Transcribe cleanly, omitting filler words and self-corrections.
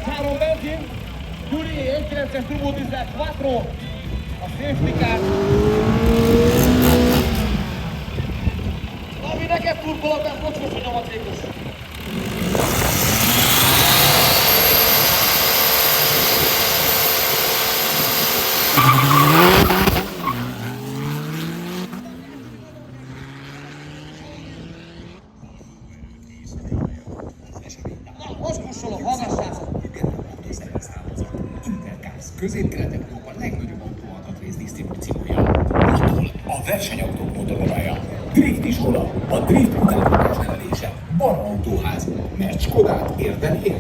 AUDI A4 benzin, UHD A4 turbodiesel quattro, a safety car. Ami neked turkolatás, mocskos a nyomatékos. Most kussolok, hallgassátok! Közép-Kelet-Európa legnagyobb autóalkatrész disztribúciója. Motul, a versenyautók motorolája. Drift iskola, a drift utánfutás nevelése. Barna autóház, mert Skodát érden él.